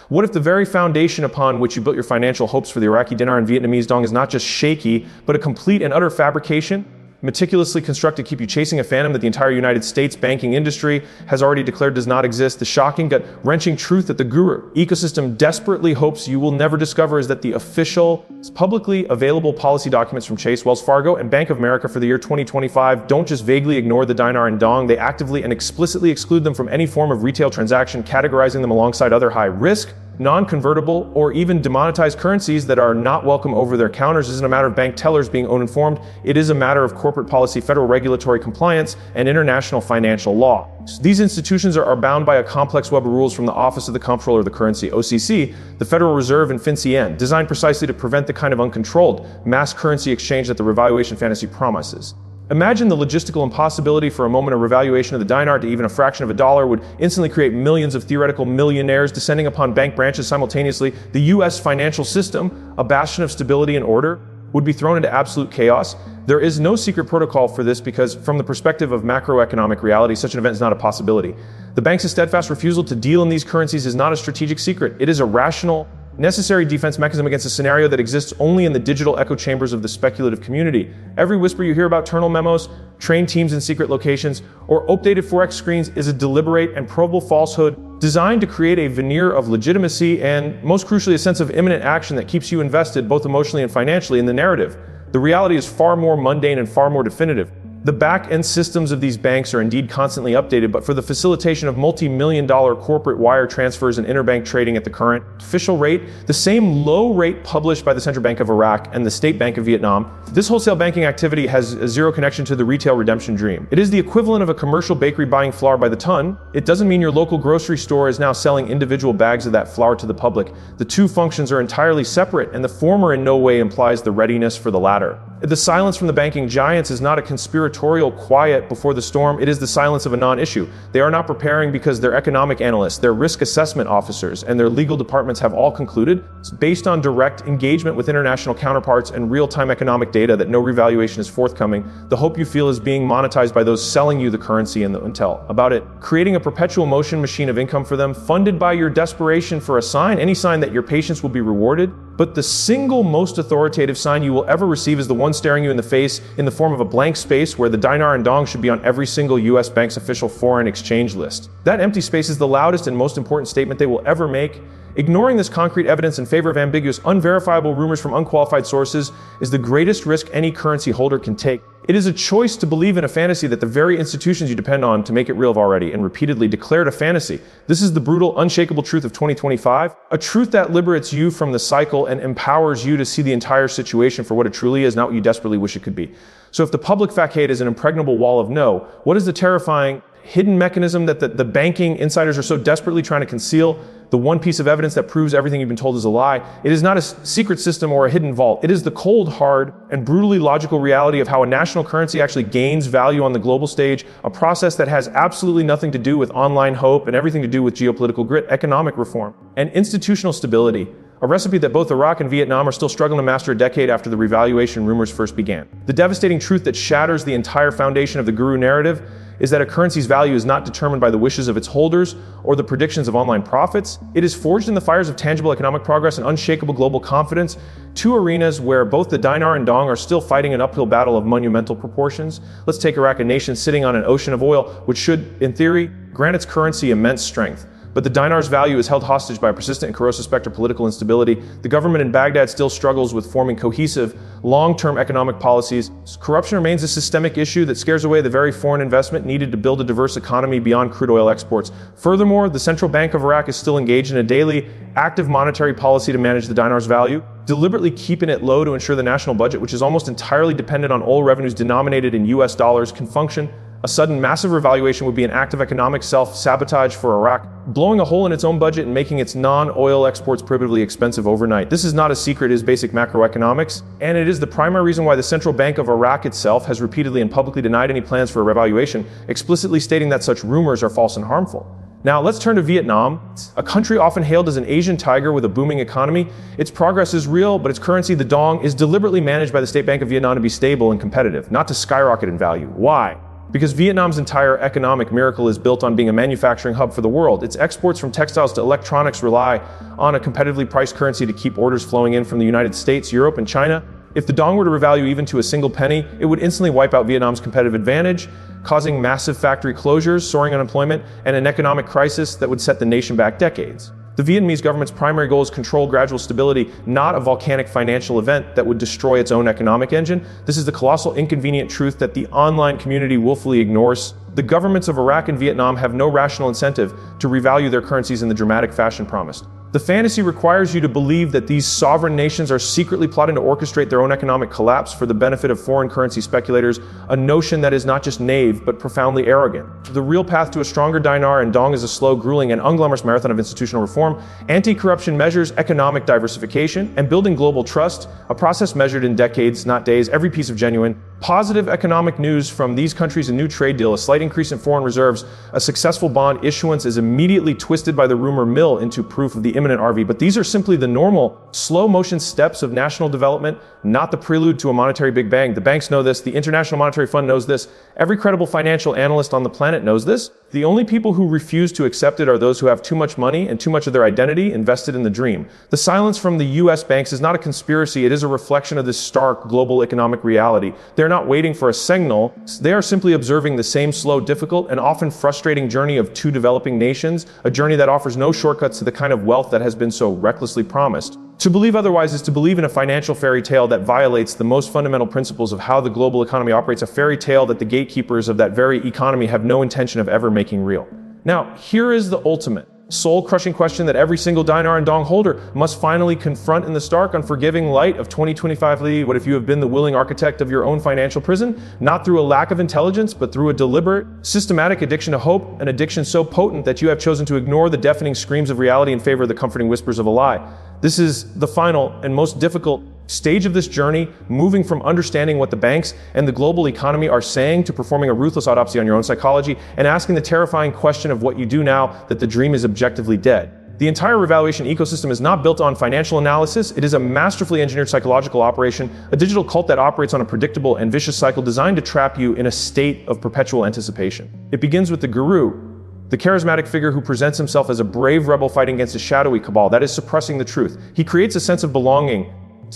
What if the very foundation upon which you built your financial hopes for the Iraqi dinar and Vietnamese dong is not just shaky, but a complete and utter fabrication? Meticulously constructed to keep you chasing a phantom that the entire United States banking industry has already declared does not exist. The shocking, gut-wrenching truth that the guru ecosystem desperately hopes you will never discover is that the official, publicly available policy documents from Chase, Wells Fargo, and Bank of America for the year 2025 don't just vaguely ignore the dinar and dong, they actively and explicitly exclude them from any form of retail transaction, categorizing them alongside other high-risk, non-convertible, or even demonetized currencies that are not welcome over their counters. Isn't a matter of bank tellers being uninformed. It is a matter of corporate policy, federal regulatory compliance, and international financial law. These institutions are bound by a complex web of rules from the Office of the Comptroller of the Currency, OCC, the Federal Reserve, and FinCEN, designed precisely to prevent the kind of uncontrolled mass currency exchange that the revaluation fantasy promises. Imagine the logistical impossibility for a moment. A revaluation of the dinar to even a fraction of a dollar would instantly create millions of theoretical millionaires descending upon bank branches simultaneously. The US financial system, a bastion of stability and order, would be thrown into absolute chaos. There is no secret protocol for this because, from the perspective of macroeconomic reality, such an event is not a possibility. The bank's steadfast refusal to deal in these currencies is not a strategic secret. It is a rational, necessary defense mechanism against a scenario that exists only in the digital echo chambers of the speculative community. Every whisper you hear about internal memos, trained teams in secret locations, or updated forex screens is a deliberate and probable falsehood designed to create a veneer of legitimacy and, most crucially, a sense of imminent action that keeps you invested both emotionally and financially in the narrative. The reality is far more mundane and far more definitive. The back-end systems of these banks are indeed constantly updated, but for the facilitation of multi-million-dollar corporate wire transfers and interbank trading at the current official rate, the same low rate published by the Central Bank of Iraq and the State Bank of Vietnam, this wholesale banking activity has a zero connection to the retail redemption dream. It is the equivalent of a commercial bakery buying flour by the ton. It doesn't mean your local grocery store is now selling individual bags of that flour to the public. The two functions are entirely separate, and the former in no way implies the readiness for the latter. The silence from the banking giants is not a conspiratorial quiet before the storm. It is the silence of a non-issue. They are not preparing because their economic analysts, their risk assessment officers, and their legal departments have all concluded, based on direct engagement with international counterparts and real-time economic data, that no revaluation is forthcoming. The hope you feel is being monetized by those selling you the currency and the intel about it, creating a perpetual motion machine of income for them, funded by your desperation for a sign, any sign that your patience will be rewarded. But the single most authoritative sign you will ever receive is the one staring you in the face in the form of a blank space where the dinar and dong should be on every single US bank's official foreign exchange list. That empty space is the loudest and most important statement they will ever make. Ignoring this concrete evidence in favor of ambiguous, unverifiable rumors from unqualified sources is the greatest risk any currency holder can take. It is a choice to believe in a fantasy that the very institutions you depend on to make it real have already and repeatedly declared a fantasy. This is the brutal, unshakable truth of 2025, a truth that liberates you from the cycle and empowers you to see the entire situation for what it truly is, not what you desperately wish it could be. So if the public facade is an impregnable wall of no, what is the terrifying hidden mechanism that the banking insiders are so desperately trying to conceal? The one piece of evidence that proves everything you've been told is a lie. It is not a secret system or a hidden vault. It is the cold, hard, and brutally logical reality of how a national currency actually gains value on the global stage, a process that has absolutely nothing to do with online hope and everything to do with geopolitical grit, economic reform, and institutional stability. A recipe that both Iraq and Vietnam are still struggling to master a decade after the revaluation rumors first began. The devastating truth that shatters the entire foundation of the guru narrative is that a currency's value is not determined by the wishes of its holders or the predictions of online prophets. It is forged in the fires of tangible economic progress and unshakable global confidence, two arenas where both the dinar and dong are still fighting an uphill battle of monumental proportions. Let's take Iraq, a nation sitting on an ocean of oil, which should, in theory, grant its currency immense strength. But the dinar's value is held hostage by a persistent and corrosive specter of political instability. The government in Baghdad still struggles with forming cohesive, long-term economic policies. Corruption remains a systemic issue that scares away the very foreign investment needed to build a diverse economy beyond crude oil exports. Furthermore, the Central Bank of Iraq is still engaged in a daily, active monetary policy to manage the dinar's value, deliberately keeping it low to ensure the national budget, which is almost entirely dependent on oil revenues denominated in US dollars, can function. A sudden massive revaluation would be an act of economic self-sabotage for Iraq, blowing a hole in its own budget and making its non-oil exports prohibitively expensive overnight. This is not a secret, it is basic macroeconomics, and it is the primary reason why the Central Bank of Iraq itself has repeatedly and publicly denied any plans for a revaluation, explicitly stating that such rumors are false and harmful. Now let's turn to Vietnam, a country often hailed as an Asian tiger with a booming economy. Its progress is real, but its currency, the dong, is deliberately managed by the State Bank of Vietnam to be stable and competitive, not to skyrocket in value. Why? Because Vietnam's entire economic miracle is built on being a manufacturing hub for the world. Its exports from textiles to electronics rely on a competitively priced currency to keep orders flowing in from the United States, Europe, and China. If the dong were to revalue even to a single penny, it would instantly wipe out Vietnam's competitive advantage, causing massive factory closures, soaring unemployment, and an economic crisis that would set the nation back decades. The Vietnamese government's primary goal is control gradual stability, not a volcanic financial event that would destroy its own economic engine. This is the colossal inconvenient truth that the online community willfully ignores. The governments of Iraq and Vietnam have no rational incentive to revalue their currencies in the dramatic fashion promised. The fantasy requires you to believe that these sovereign nations are secretly plotting to orchestrate their own economic collapse for the benefit of foreign currency speculators, a notion that is not just naive, but profoundly arrogant. The real path to a stronger dinar and dong is a slow, grueling, and unglamorous marathon of institutional reform, anti-corruption measures, economic diversification, and building global trust, a process measured in decades, not days. Every piece of genuine, positive economic news from these countries, a new trade deal, a slight increase in foreign reserves, a successful bond issuance is immediately twisted by the rumor mill into proof of the imminent RV. But these are simply the normal, slow-motion steps of national development, not the prelude to a monetary Big Bang. The banks know this. The International Monetary Fund knows this. Every credible financial analyst on the planet knows this. The only people who refuse to accept it are those who have too much money and too much of their identity invested in the dream. The silence from the US banks is not a conspiracy. It is a reflection of this stark global economic reality. They're not waiting for a signal. They are simply observing the same slow, difficult, and often frustrating journey of two developing nations, a journey that offers no shortcuts to the kind of wealth that has been so recklessly promised. To believe otherwise is to believe in a financial fairy tale that violates the most fundamental principles of how the global economy operates, a fairy tale that the gatekeepers of that very economy have no intention of ever making real. Now, here is the ultimate, soul-crushing question that every single dinar and dong holder must finally confront in the stark, unforgiving light of 2025. What if you have been the willing architect of your own financial prison? Not through a lack of intelligence, but through a deliberate, systematic addiction to hope, an addiction so potent that you have chosen to ignore the deafening screams of reality in favor of the comforting whispers of a lie. This is the final and most difficult stage of this journey, moving from understanding what the banks and the global economy are saying to performing a ruthless autopsy on your own psychology and asking the terrifying question of what you do now that the dream is objectively dead. The entire revaluation ecosystem is not built on financial analysis. It is a masterfully engineered psychological operation, a digital cult that operates on a predictable and vicious cycle designed to trap you in a state of perpetual anticipation. It begins with the guru, the charismatic figure who presents himself as a brave rebel fighting against a shadowy cabal that is suppressing the truth. He creates a sense of belonging.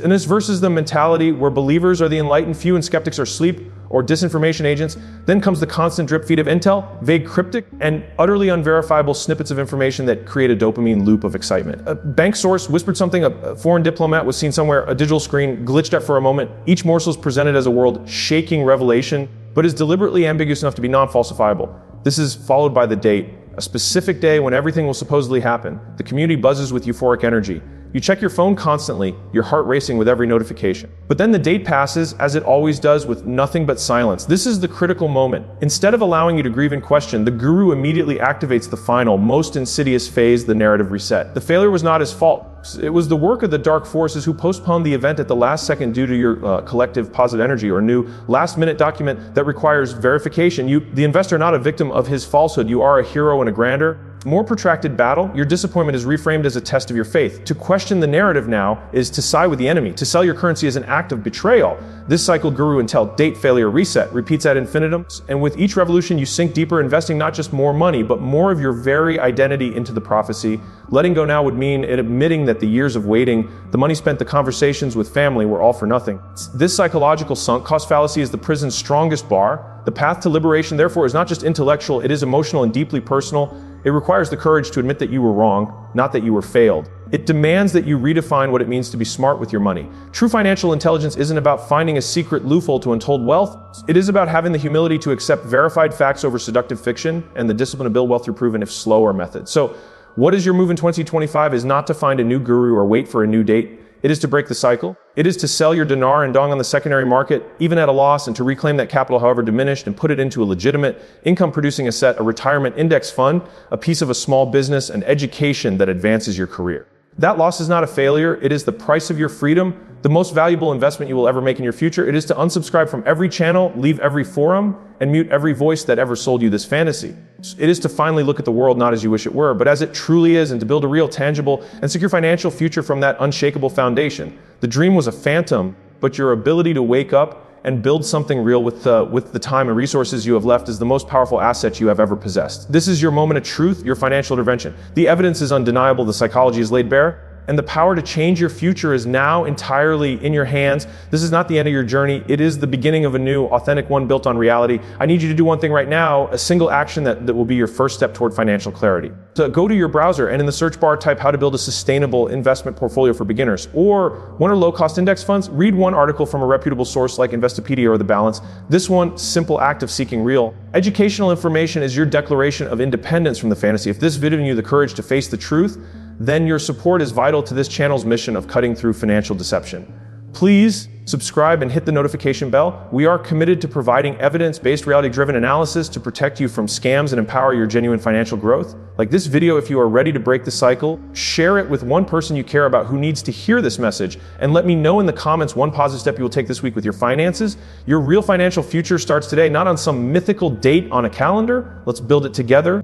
And this versus the mentality where believers are the enlightened few and skeptics are sleep or disinformation agents. Then comes the constant drip feed of intel, vague, cryptic, and utterly unverifiable snippets of information that create a dopamine loop of excitement. A bank source whispered something, a foreign diplomat was seen somewhere, a digital screen glitched out for a moment. Each morsel is presented as a world-shaking revelation, but is deliberately ambiguous enough to be non-falsifiable. This is followed by the date, a specific day when everything will supposedly happen. The community buzzes with euphoric energy. You check your phone constantly, your heart racing with every notification. But then the date passes, as it always does, with nothing but silence. This is the critical moment. Instead of allowing you to grieve and question, the guru immediately activates the final, most insidious phase, the narrative reset. The failure was not his fault. It was the work of the dark forces who postponed the event at the last second due to your collective positive energy or new last-minute document that requires verification. You, the investor, are not a victim of his falsehood. You are a hero in a grander, more protracted battle. Your disappointment is reframed as a test of your faith. To question the narrative now is to side with the enemy. To sell your currency is an act of betrayal. This cycle, guru until date, failure, reset, repeats ad infinitum. And with each revolution, you sink deeper, investing not just more money, but more of your very identity into the prophecy. Letting go now would mean admitting that the years of waiting, the money spent, the conversations with family were all for nothing. This psychological sunk cost fallacy is the prison's strongest bar. The path to liberation, therefore, is not just intellectual, it is emotional and deeply personal. It requires the courage to admit that you were wrong, not that you were failed. It demands that you redefine what it means to be smart with your money. True financial intelligence isn't about finding a secret loophole to untold wealth. It is about having the humility to accept verified facts over seductive fiction and the discipline to build wealth through proven, if slower, methods. So, what is your move in 2025 is not to find a new guru or wait for a new date. It is to break the cycle. It is to sell your dinar and dong on the secondary market, even at a loss, and to reclaim that capital, however diminished, and put it into a legitimate, income-producing asset, a retirement index fund, a piece of a small business, an education that advances your career. That loss is not a failure. It is the price of your freedom, the most valuable investment you will ever make in your future. It is to unsubscribe from every channel, leave every forum, and mute every voice that ever sold you this fantasy. It is to finally look at the world not as you wish it were, but as it truly is, and to build a real, tangible, and secure financial future from that unshakable foundation. The dream was a phantom, but your ability to wake up and build something real with the time and resources you have left is the most powerful asset you have ever possessed. This is your moment of truth, your financial intervention. The evidence is undeniable, the psychology is laid bare, and the power to change your future is now entirely in your hands. This is not the end of your journey. It is the beginning of a new, authentic one built on reality. I need you to do one thing right now, a single action that will be your first step toward financial clarity. So go to your browser and in the search bar type how to build a sustainable investment portfolio for beginners. Or what are low-cost index funds? Read one article from a reputable source like Investopedia or The Balance. This one, simple act of seeking real. Educational information is your declaration of independence from the fantasy. If this video gave you the courage to face the truth, then your support is vital to this channel's mission of cutting through financial deception. Please subscribe and hit the notification bell. We are committed to providing evidence-based, reality-driven analysis to protect you from scams and empower your genuine financial growth. Like this video, if you are ready to break the cycle, share it with one person you care about who needs to hear this message, and let me know in the comments one positive step you will take this week with your finances. Your real financial future starts today, not on some mythical date on a calendar. Let's build it together.